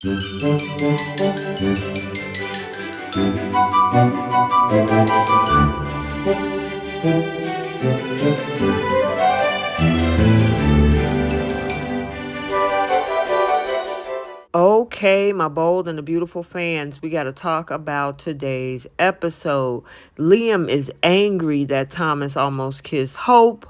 Okay, my bold and the beautiful fans, we got to talk about today's episode. Liam is angry that Thomas almost kissed Hope.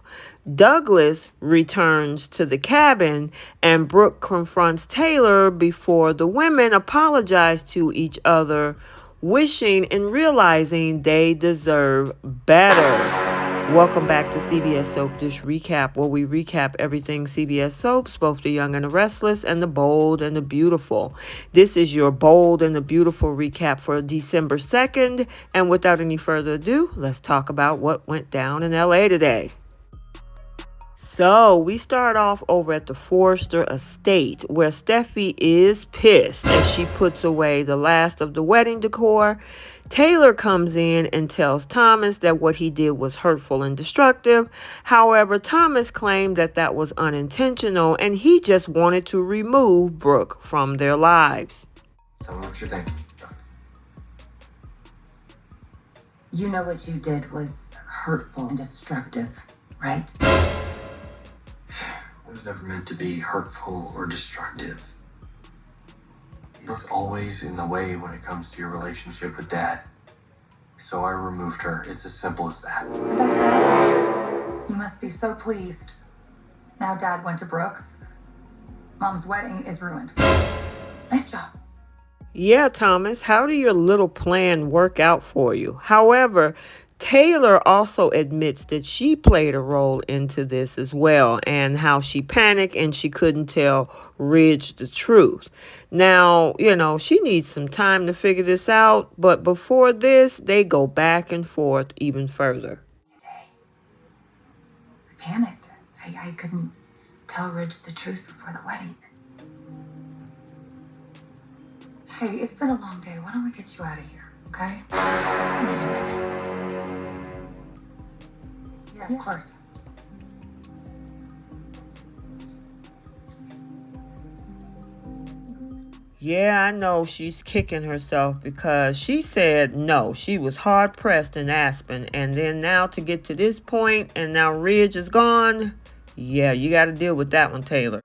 Douglas returns to the cabin, and Brooke confronts Taylor before the women apologize to each other, wishing and realizing they deserve better. Welcome back to CBS Soap Dish Recap, where we recap everything CBS Soaps, both the young and the restless, and the bold and the beautiful. This is your bold and the beautiful recap for December 2nd. And without any further ado, let's talk about what went down in LA today. So we start off over at the Forrester estate, where Steffi is pissed as she puts away the last of the wedding decor. Taylor comes in and tells Thomas that what he did was hurtful and destructive. However, Thomas claimed that that was unintentional and he just wanted to remove Brooke from their lives. Tell me what you're thinking. You know what you did was hurtful and destructive, right? It was never meant to be hurtful or destructive. Brooke's always in the way when it comes to your relationship with Dad. So I removed her. It's as simple as that. And that's right. You must be so pleased. Now Dad went to Brooke's. Mom's wedding is ruined. Nice job. Yeah, Thomas, how did your little plan work out for you? However, Taylor also admits that she played a role into this as well, and how she panicked and she couldn't tell Ridge the truth. Now, she needs some time to figure this out, but before this, they go back and forth even further. Today, I panicked. I couldn't tell Ridge the truth before the wedding. Hey, it's been a long day. Why don't we get you out of here, okay? I need a minute. Yeah, of course. Yeah, I know she's kicking herself because she said no. She was hard pressed in Aspen, and then now to get to this point, and now Ridge is gone. Yeah, you got to deal with that one, Taylor.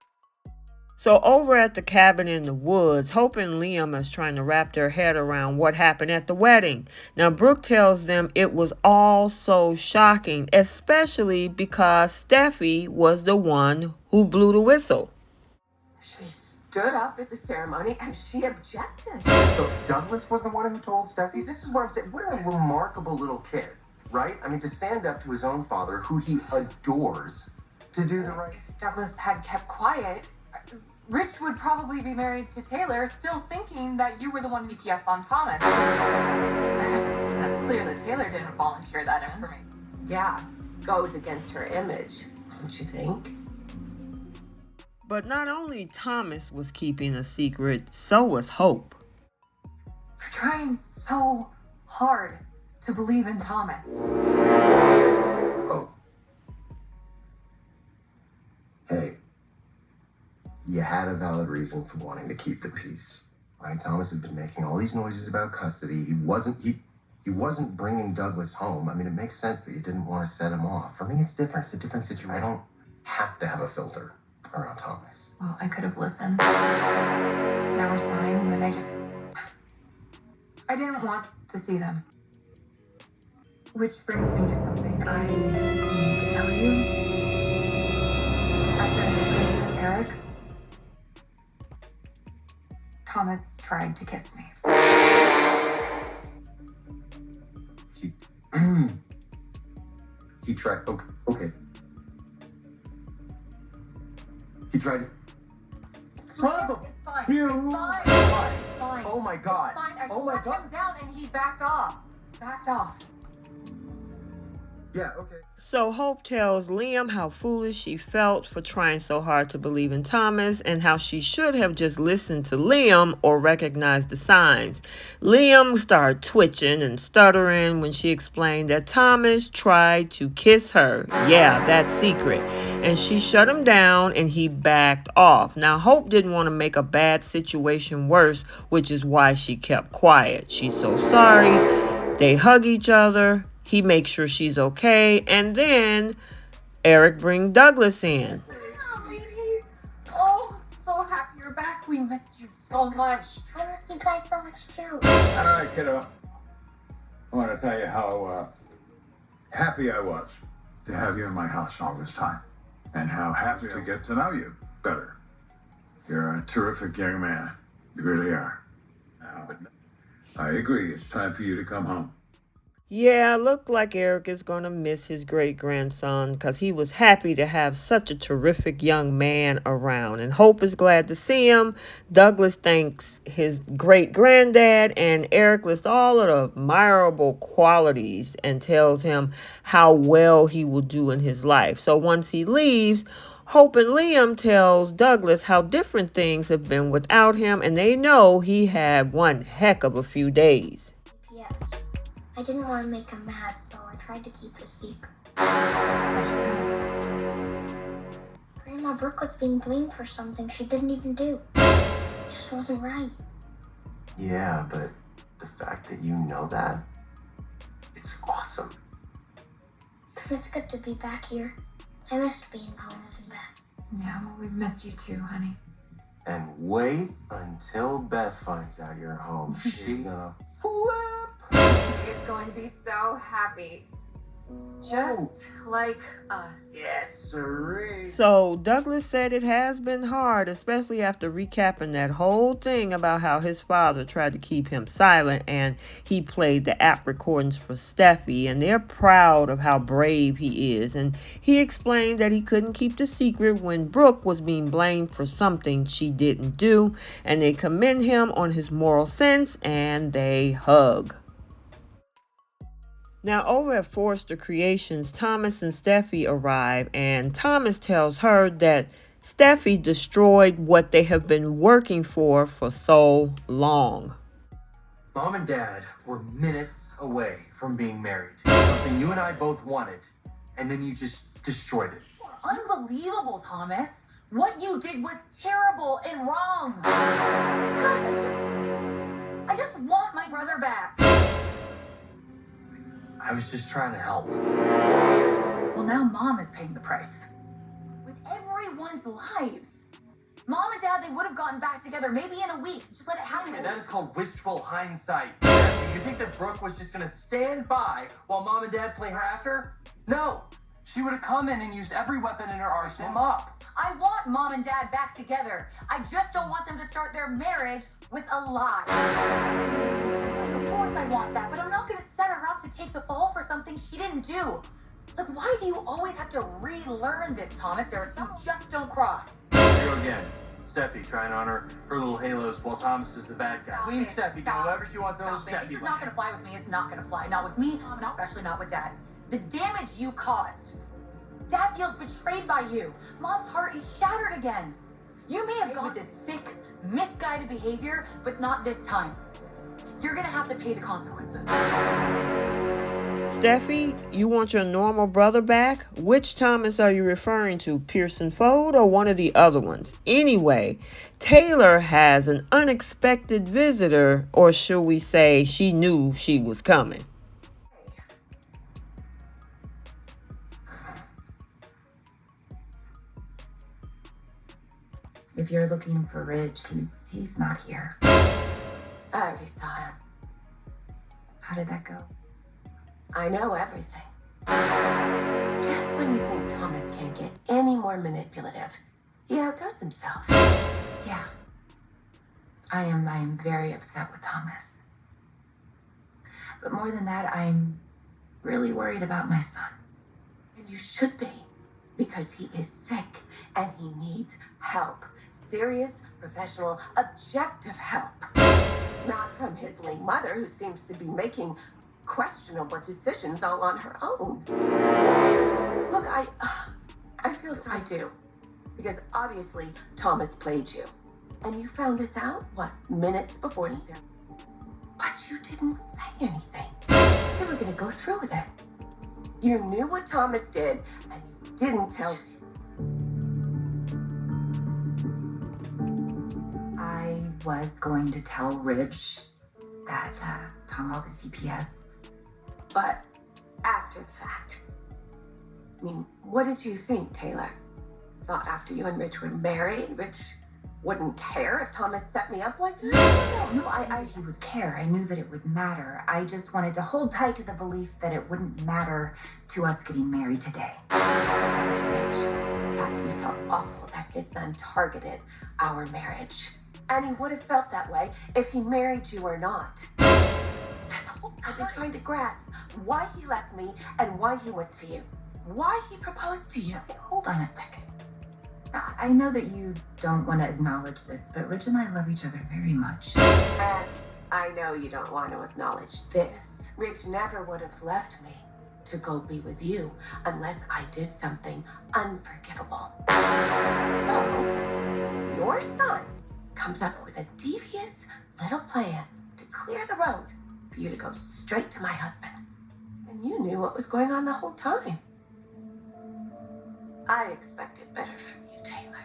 So over at the cabin in the woods, Hope and Liam is trying to wrap their head around what happened at the wedding. Now, Brooke tells them it was all so shocking, especially because Steffi was the one who blew the whistle. She stood up at the ceremony and she objected. So Douglas was the one who told Steffi? This is what I'm saying. What a remarkable little kid, right? I mean, to stand up to his own father, who he adores, to do the right. If Douglas had kept quiet, Rich would probably be married to Taylor, still thinking that you were the one CPS on Thomas. It's clear that Taylor didn't volunteer that information. Yeah, goes against her image, don't you think? But not only Thomas was keeping a secret, so was Hope. You're trying so hard to believe in Thomas. Oh. Hey. You had a valid reason for wanting to keep the peace, right? Thomas had been making all these noises about custody. He wasn't bringing Douglas home. I mean, it makes sense that you didn't want to set him off. For me, it's different. It's a different situation. I don't have to have a filter around Thomas. Well, I could have listened. There were signs, and I didn't want to see them. Which brings me to something I need to tell you. At the Eric's, Thomas tried to kiss me. He tried. Okay. He tried to. It's fine. It's fine. It's fine. Oh my God. It's fine. I Oh my shut God. him down and he backed off. Yeah, okay. So Hope tells Liam how foolish she felt for trying so hard to believe in Thomas and how she should have just listened to Liam or recognized the signs. Liam started twitching and stuttering when she explained that Thomas tried to kiss her. Yeah, that secret. And she shut him down and he backed off. Now Hope didn't want to make a bad situation worse, which is why she kept quiet. She's so sorry. They hug each other. He makes sure she's okay. And then Eric brings Douglas in. Oh, baby. Oh, so happy you're back. We missed you so much. I miss you guys so much too. All right, kiddo. I want to tell you how happy I was to have you in my house all this time, and how happy to get to know you better. You're a terrific young man. You really are. But I agree. It's time for you to come home. Yeah, looked like Eric is going to miss his great-grandson because he was happy to have such a terrific young man around. And Hope is glad to see him. Douglas thanks his great-granddad, and Eric lists all of the admirable qualities and tells him how well he will do in his life. So once he leaves, Hope and Liam tells Douglas how different things have been without him, and they know he had one heck of a few days. Yes. I didn't want to make him mad, so I tried to keep it a secret. Grandma Brooke was being blamed for something she didn't even do. It just wasn't right. Yeah, but the fact that you know that, it's awesome. It's good to be back here. I missed being home with Beth. Yeah, well, we missed you too, honey. And wait until Beth finds out you're home. She's gonna flip. He's going to be so happy. Just like us. Yes, sirree. So Douglas said it has been hard, especially after recapping that whole thing about how his father tried to keep him silent and he played the app recordings for Steffi, and they're proud of how brave he is. And he explained that he couldn't keep the secret when Brooke was being blamed for something she didn't do, and they commend him on his moral sense and they hug. Now, over at Forrester Creations, Thomas and Steffi arrive, and Thomas tells her that Steffi destroyed what they have been working for so long. Mom and Dad were minutes away from being married. Something you and I both wanted, and then you just destroyed it. Unbelievable, Thomas. What you did was terrible and wrong. Gosh, I just want my brother back. I was just trying to help. Well, now Mom is paying the price. With everyone's lives. Mom and Dad, they would have gotten back together maybe in a week. Just let it happen. And that is called wishful hindsight. Do you think that Brooke was just gonna stand by while Mom and Dad play her after? No. She would have come in and used every weapon in her arsenal to up. I want Mom and Dad back together. I just don't want them to start their marriage with a lie. Of course I want that, but I'm not going to set her up to take the fall for something she didn't do. Like, why do you always have to relearn this, Thomas? There are some who just don't cross. Here we go again. Steffi trying to honor her little halos while Thomas is the bad guy. Stop Queen it. Steffi, do Stop. whatever she wants to little Stop it. Steffi. This is not going to fly with me. It's not going to fly. Not with me, and especially not with Dad. The damage you caused. Dad feels betrayed by you. Mom's heart is shattered again. You may have gone with this sick, misguided behavior, but not this time. You're going to have to pay the consequences. Steffi, you want your normal brother back? Which Thomas are you referring to, Pearson Fode or one of the other ones? Anyway, Taylor has an unexpected visitor, or should we say she knew she was coming. If you're looking for Rich, he's not here. I already saw him. How did that go? I know everything. Just when you think Thomas can't get any more manipulative, he outdoes himself. Yeah. I am very upset with Thomas. But more than that, I'm really worried about my son. And you should be, because he is sick and he needs help. Serious, professional, objective help. Not from his late mother, who seems to be making questionable decisions all on her own. Look, I feel sorry too, because obviously Thomas played you. And you found this out, what, minutes before the ceremony? But you didn't say anything. You were gonna go through with it. You knew what Thomas did, and you didn't tell. I was going to tell Ridge that Tom called the CPS. But after the fact. I mean, what did you think, Taylor? Thought after you and Rich were married, Rich wouldn't care if Thomas set me up like that? No, I knew he would care. I knew that it would matter. I just wanted to hold tight to the belief that it wouldn't matter to us getting married today. And Rich, in fact, he felt awful that his son targeted our marriage. And he would have felt that way if he married you or not. I've been trying to grasp why he left me and why he went to you. Why he proposed to you. Okay, hold on a second. I know that you don't want to acknowledge this, but Ridge and I love each other very much. And I know you don't want to acknowledge this. Rich never would have left me to go be with you unless I did something unforgivable. So, your son comes up with a devious little plan to clear the road for you to go straight to my husband. And you knew what was going on the whole time. I expected better from you, Taylor.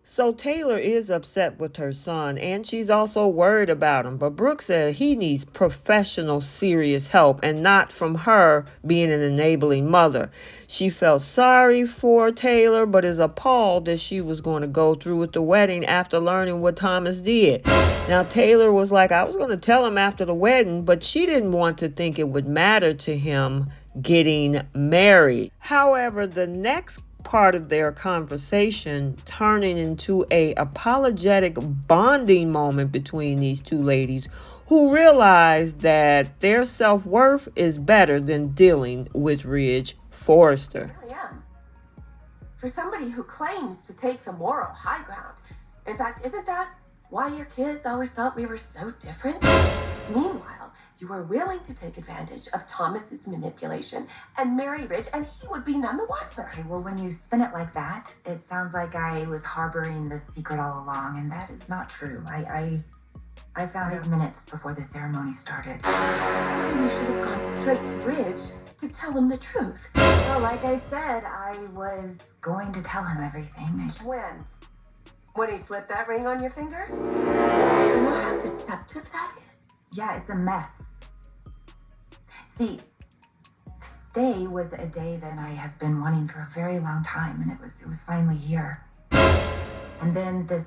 So Taylor is upset with her son, and she's also worried about him. But Brooke said he needs professional, serious help, and not from her being an enabling mother. She felt sorry for Taylor, but is appalled that she was going to go through with the wedding after learning what Thomas did. Now, Taylor was like, I was going to tell him after the wedding, but she didn't want to think it would matter to him getting married. However, the next part of their conversation turning into a apologetic bonding moment between these two ladies who realize that their self-worth is better than dealing with Ridge Forrester. I really am. For somebody who claims to take the moral high ground. In fact, isn't that why your kids always thought we were so different? Meanwhile, you were willing to take advantage of Thomas's manipulation and marry Ridge, and he would be none the wiser. Okay, well, when you spin it like that, it sounds like I was harboring this secret all along, and that is not true. I found out minutes before the ceremony started. Well, then you should have gone straight to Ridge to tell him the truth. Well, like I said, I was going to tell him everything. I just... When? When he slipped that ring on your finger? Do you know how deceptive that is? Yeah, it's a mess. See, today was a day that I have been wanting for a very long time, and it was finally here. And then this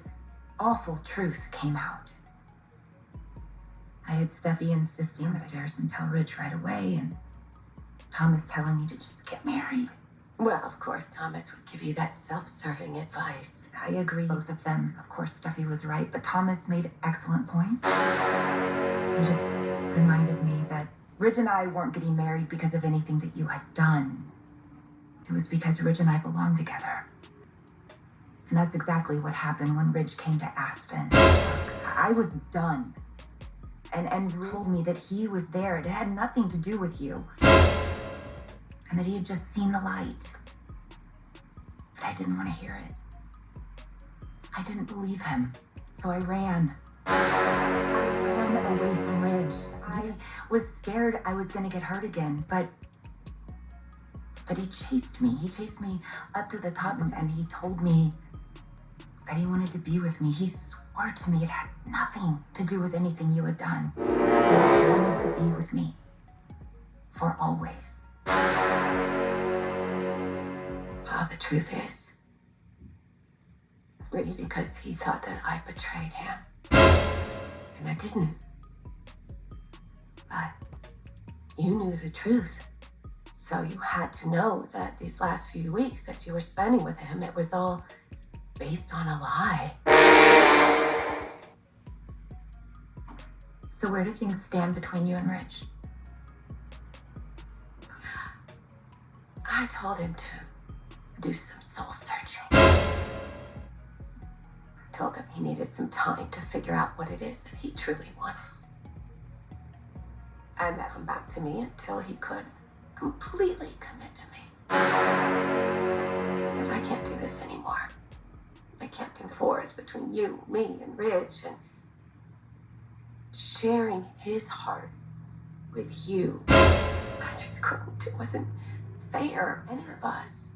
awful truth came out. I had Steffi insisting upstairs and tell Ridge right away, and Thomas telling me to just get married. Well, of course, Thomas would give you that self-serving advice. I agree, both of them. Of course, Steffi was right, but Thomas made excellent points. He just reminded me that Ridge and I weren't getting married because of anything that you had done. It was because Ridge and I belonged together. And that's exactly what happened when Ridge came to Aspen. I was done. And told me that he was there. It had nothing to do with you. And that he had just seen the light. But I didn't want to hear it. I didn't believe him. So I ran. I ran away from Ridge. I was scared I was going to get hurt again, but he chased me. He chased me up to the top, and he told me that he wanted to be with me. He swore to me it had nothing to do with anything you had done. And that he wanted to be with me for always. Well, the truth is, maybe because he thought that I betrayed him. And I didn't. But you knew the truth. So you had to know that these last few weeks that you were spending with him, it was all based on a lie. So where do things stand between you and Ridge? I told him to do some soul searching. Told him he needed some time to figure out what it is that he truly wanted. and that come back to me until he could completely commit to me. If I can't do this anymore, I can't do the forwards between you, me, and Rich, and sharing his heart with you. I just couldn't. It wasn't fair, any of us.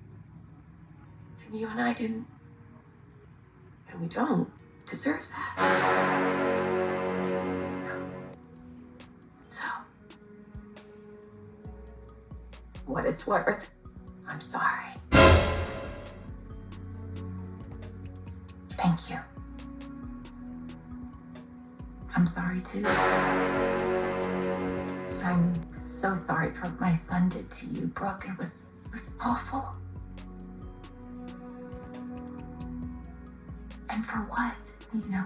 And you and I didn't, and we don't deserve that. So, what it's worth, I'm sorry. Thank you. I'm sorry too. I'm so sorry for what my son did to you, Brooke. It was awful. And for what, you know?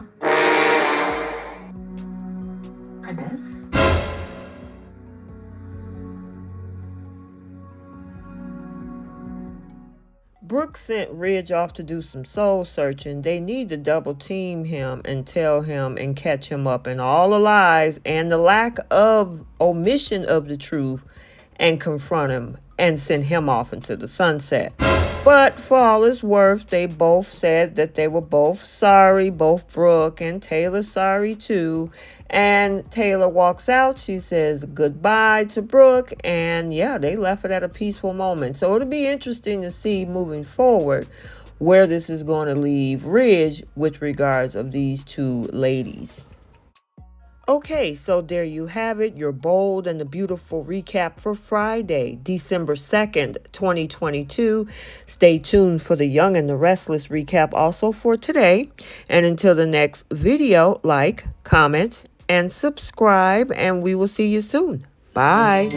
For this? Brooke sent Ridge off to do some soul searching. They need to double team him and tell him and catch him up in all the lies and the lack of omission of the truth and confront him and send him off into the sunset. But for all it's worth, they both said that they were both sorry, both Brooke and Taylor sorry too. And Taylor walks out. She says goodbye to Brooke. And yeah, they left it at a peaceful moment. So it'll be interesting to see moving forward where this is going to leave Ridge with regards of these two ladies. Okay, so there you have it, your bold and the beautiful recap for Friday, December 2nd, 2022. Stay tuned for the Young and the Restless recap also for today. And until the next video, like, comment, and subscribe, and we will see you soon. Bye.